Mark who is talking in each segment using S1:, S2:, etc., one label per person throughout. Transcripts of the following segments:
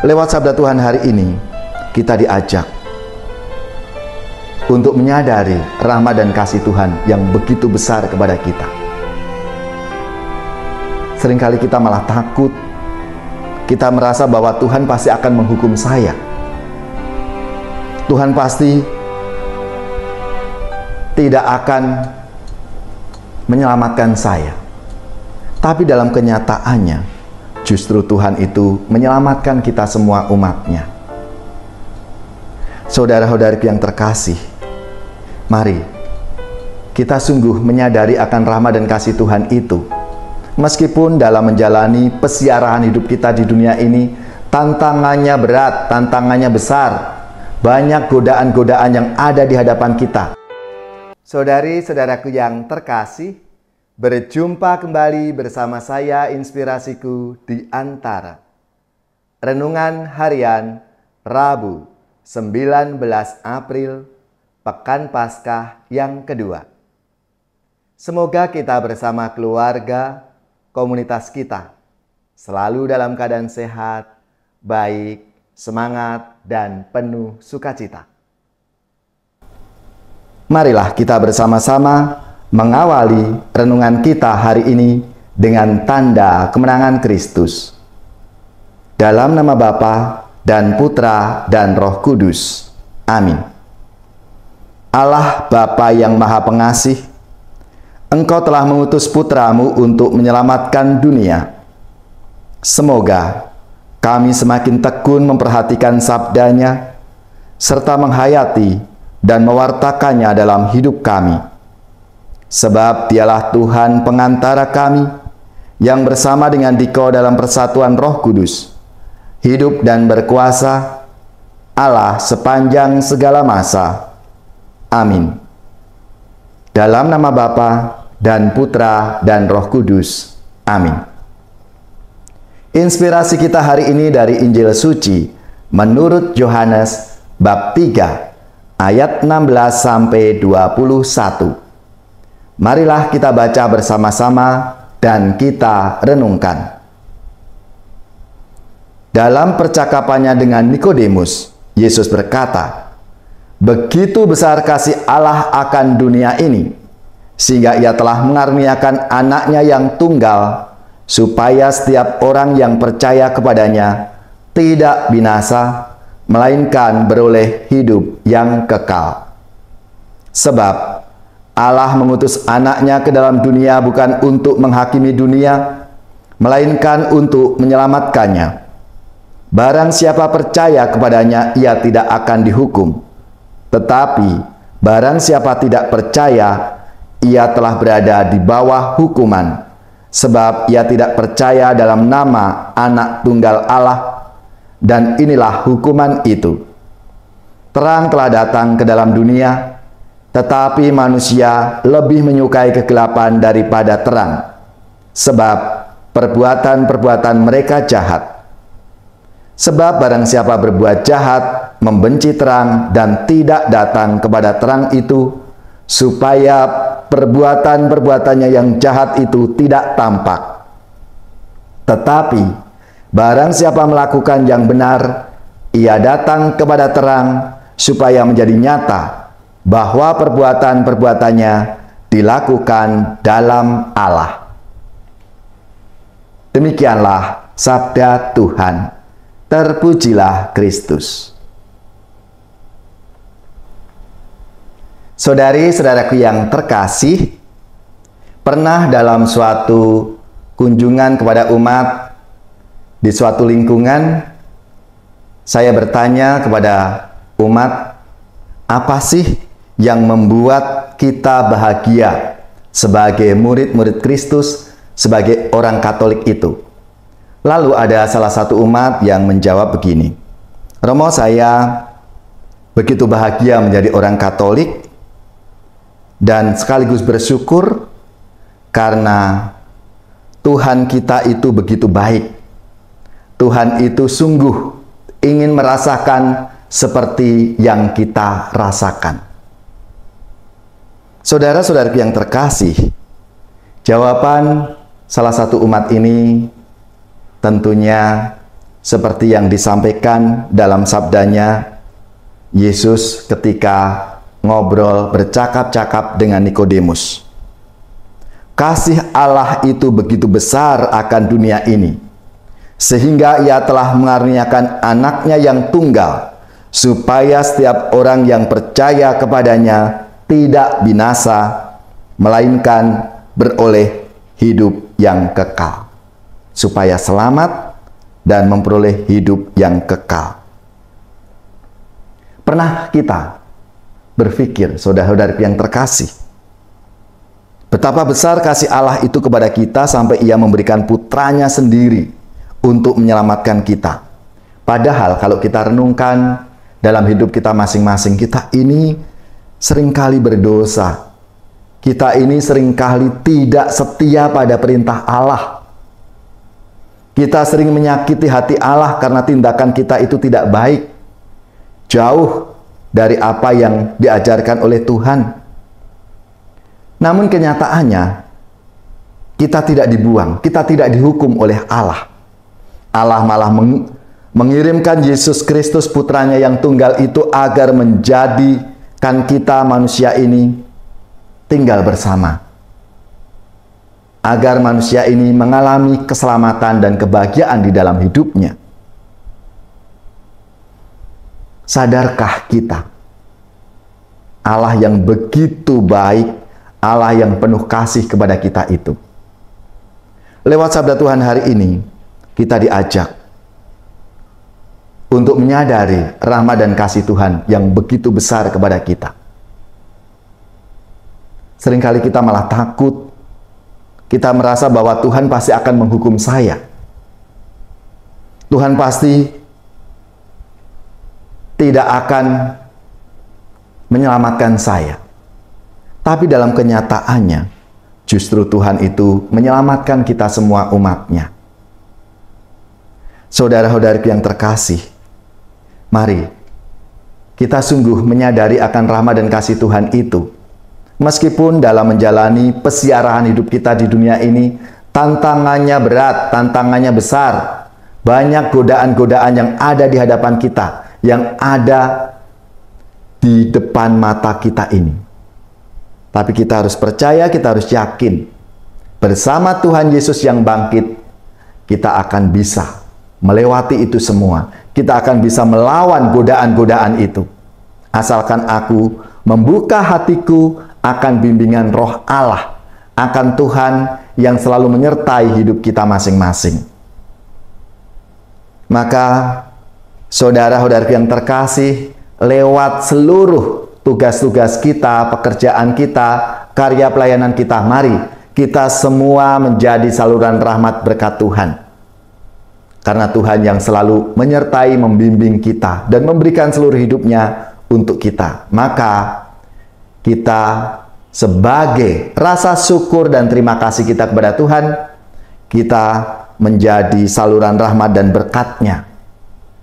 S1: Lewat sabda Tuhan hari ini, kita diajak untuk menyadari rahmat dan kasih Tuhan yang begitu besar kepada kita. Seringkali kita malah takut. Kita merasa bahwa Tuhan pasti akan menghukum saya. Tuhan pasti tidak akan menyelamatkan saya. Tapi dalam kenyataannya, justru Tuhan itu menyelamatkan kita semua umatnya. Saudara-saudariku yang terkasih, mari kita sungguh menyadari akan rahmat dan kasih Tuhan itu. Meskipun dalam menjalani pesiarahan hidup kita di dunia ini, tantangannya berat, tantangannya besar, banyak godaan-godaan yang ada di hadapan kita. Saudari-saudaraku yang terkasih, berjumpa kembali bersama saya Inspirasiku di Antara. Renungan Harian Rabu 19 April, Pekan Paskah yang kedua. Semoga kita bersama keluarga, komunitas kita selalu dalam keadaan sehat, baik, semangat, dan penuh sukacita. Marilah kita bersama-sama mengawali renungan kita hari ini dengan tanda kemenangan Kristus. Dalam nama Bapa dan Putra dan Roh Kudus. Amin. Allah Bapa yang Maha Pengasih, Engkau telah mengutus Putramu untuk menyelamatkan dunia. Semoga kami semakin tekun memperhatikan sabdanya, serta menghayati dan mewartakannya dalam hidup kami. Sebab Dialah Tuhan pengantara kami, yang bersama dengan Dikau dalam persatuan Roh Kudus, hidup dan berkuasa, Allah sepanjang segala masa. Amin. Dalam nama Bapa dan Putra dan Roh Kudus. Amin. Inspirasi kita hari ini dari Injil Suci menurut Yohanes bab 3 ayat 16 sampai 21. Marilah kita baca bersama-sama dan kita renungkan. Dalam percakapannya dengan Nikodemus, Yesus berkata, "Begitu besar kasih Allah akan dunia ini, sehingga Ia telah mengaruniakan anaknya yang tunggal, supaya setiap orang yang percaya kepadanya tidak binasa, melainkan beroleh hidup yang kekal. Sebab Allah mengutus anaknya ke dalam dunia bukan untuk menghakimi dunia, melainkan untuk menyelamatkannya. Barang siapa percaya kepadanya, ia tidak akan dihukum. Tetapi barang siapa tidak percaya, ia telah berada di bawah hukuman, sebab ia tidak percaya dalam nama Anak Tunggal Allah. Dan inilah hukuman itu: terang telah datang ke dalam dunia, tetapi manusia lebih menyukai kegelapan daripada terang, sebab perbuatan-perbuatan mereka jahat. Sebab barang siapa berbuat jahat, membenci terang dan tidak datang kepada terang itu, supaya perbuatan-perbuatannya yang jahat itu tidak tampak. Tetapi barang siapa melakukan yang benar, ia datang kepada terang, supaya menjadi nyata bahwa perbuatan-perbuatannya dilakukan dalam Allah." Demikianlah sabda Tuhan. Terpujilah Kristus. Saudari-saudaraku yang terkasih, pernah dalam suatu kunjungan kepada umat di suatu lingkungan, saya bertanya kepada umat, apa sih yang membuat kita bahagia sebagai murid-murid Kristus, sebagai orang Katolik itu? Lalu ada salah satu umat yang menjawab begini, "Romo, saya begitu bahagia menjadi orang Katolik dan sekaligus bersyukur karena Tuhan kita itu begitu baik. Tuhan itu sungguh ingin merasakan seperti yang kita rasakan." Saudara-saudaraku yang terkasih, jawaban salah satu umat ini tentunya seperti yang disampaikan dalam sabdanya Yesus ketika ngobrol bercakap-cakap dengan Nikodemus. Kasih Allah itu begitu besar akan dunia ini, sehingga ia telah mengaruniakan anaknya yang tunggal, supaya setiap orang yang percaya kepadanya tidak binasa, melainkan beroleh hidup yang kekal. Supaya selamat dan memperoleh hidup yang kekal. Pernah kita berpikir, saudara-saudari yang terkasih, betapa besar kasih Allah itu kepada kita sampai ia memberikan putranya sendiri untuk menyelamatkan kita. Padahal kalau kita renungkan dalam hidup kita masing-masing, kita ini seringkali berdosa. Kita ini seringkali tidak setia pada perintah Allah. Kita sering menyakiti hati Allah karena tindakan kita itu tidak baik, jauh dari apa yang diajarkan oleh Tuhan. Namun kenyataannya, kita tidak dibuang, kita tidak dihukum oleh Allah. Allah malah mengirimkan Yesus Kristus putranya yang tunggal itu agar menjadikan kita manusia ini tinggal bersama. Agar manusia ini mengalami keselamatan dan kebahagiaan di dalam hidupnya. Sadarkah kita, Allah yang begitu baik, Allah yang penuh kasih kepada kita itu? Lewat sabda Tuhan hari ini, kita diajak untuk menyadari rahmat dan kasih Tuhan yang begitu besar kepada kita. Seringkali kita malah takut. Kita merasa bahwa Tuhan pasti akan menghukum saya. Tuhan pasti tidak akan menyelamatkan saya. Tapi dalam kenyataannya, justru Tuhan itu menyelamatkan kita semua umatnya. Saudara-saudariku yang terkasih, mari kita sungguh menyadari akan rahmat dan kasih Tuhan itu. Meskipun dalam menjalani pesiarahan hidup kita di dunia ini, tantangannya berat, tantangannya besar. Banyak godaan-godaan yang ada di hadapan kita, yang ada di depan mata kita ini. Tapi kita harus percaya, kita harus yakin, bersama Tuhan Yesus yang bangkit, kita akan bisa melewati itu semua. Kita akan bisa melawan godaan-godaan itu. Asalkan aku membuka hatiku akan bimbingan Roh Allah, akan Tuhan yang selalu menyertai hidup kita masing-masing. Maka, saudara-saudari yang terkasih, lewat seluruh tugas-tugas kita, pekerjaan kita, karya pelayanan kita, mari kita semua menjadi saluran rahmat berkat Tuhan. Karena Tuhan yang selalu menyertai, membimbing kita, dan memberikan seluruh hidupnya untuk kita. Maka, kita sebagai rasa syukur dan terima kasih kita kepada Tuhan, kita menjadi saluran rahmat dan berkat-Nya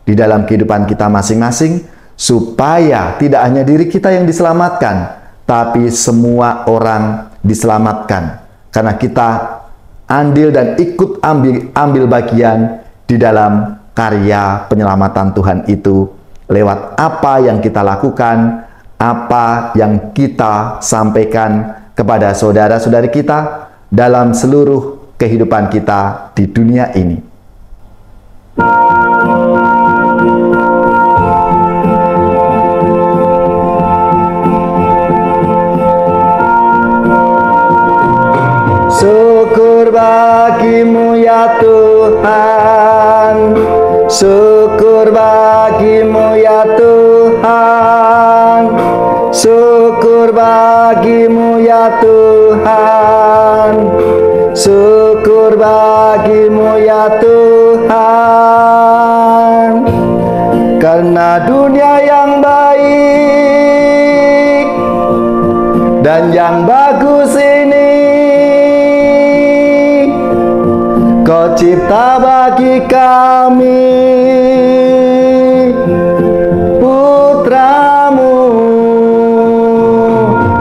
S1: di dalam kehidupan kita masing-masing, supaya tidak hanya diri kita yang diselamatkan, tapi semua orang diselamatkan. Karena kita andil dan ikut ambil bagian di dalam karya penyelamatan Tuhan itu, lewat apa yang kita lakukan, apa yang kita sampaikan kepada saudara-saudari kita dalam seluruh kehidupan kita di dunia ini. Syukur bagimu ya Tuhan, syukur bagimu ya Tuhan, syukur bagimu ya Tuhan, syukur bagimu ya Tuhan. Karena dunia yang baik dan yang bagus ini Kau cipta bagi kami, putramu.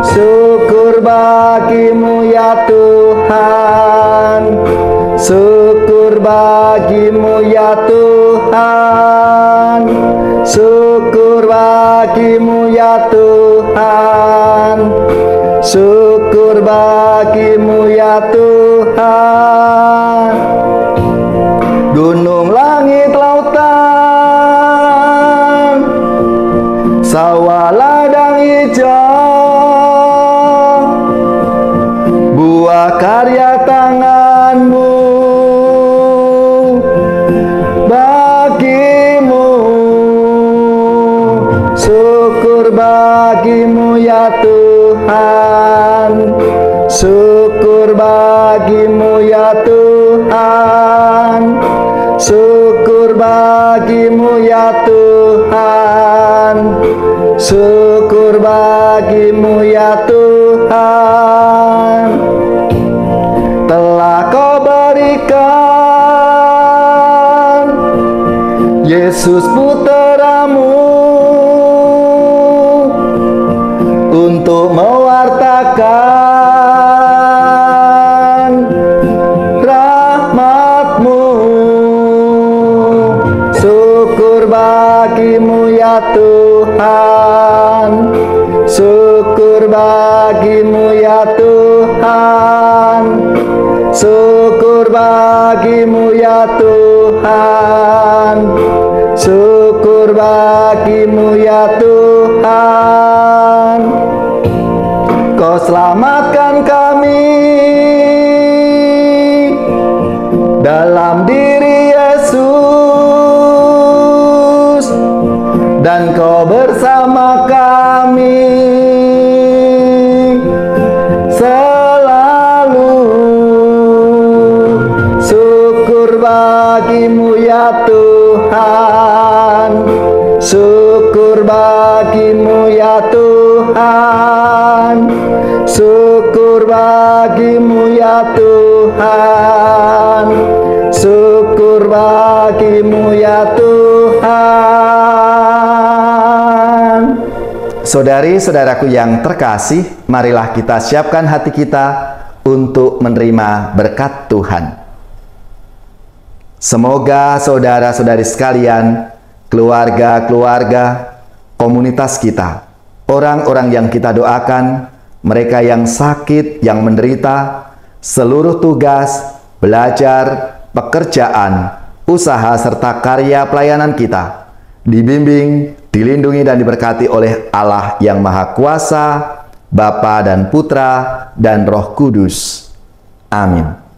S1: Syukur bagimu ya Tuhan, syukur bagimu ya Tuhan. Tuhan. Syukur bagimu ya Tuhan. Syukur bagimu ya Tuhan. Gunung, langit, lautan, sawah, ladang hijau, buah karya tanganmu, bagimu. Syukur bagimu ya Tuhan. Syukur bagimu ya Tuhan. Syukur bagimu ya Tuhan. Syukur bagimu ya Tuhan. Telah kau berikan Yesus putramu untuk mewartakan rahmat-Mu. Syukur bagimu ya Tuhan. Syukur bagimu ya Tuhan. Syukur bagimu ya Tuhan. Syukur bagimu ya Tuhan. Kau selamatkan kami dalam diri Yesus, dan Kau bersama kami selalu. Syukur bagimu ya Tuhan. Syukur bagimu ya Tuhan. Syukur bagimu ya Tuhan. Syukur bagimu ya Tuhan. Saudari-saudaraku yang terkasih, marilah kita siapkan hati kita untuk menerima berkat Tuhan. Semoga saudara-saudari sekalian, keluarga-keluarga, komunitas kita, orang-orang yang kita doakan, mereka yang sakit, yang menderita, seluruh tugas, belajar, pekerjaan, usaha, serta karya pelayanan kita, dibimbing, dilindungi, dan diberkati oleh Allah yang Maha Kuasa, Bapa dan Putra dan Roh Kudus. Amin.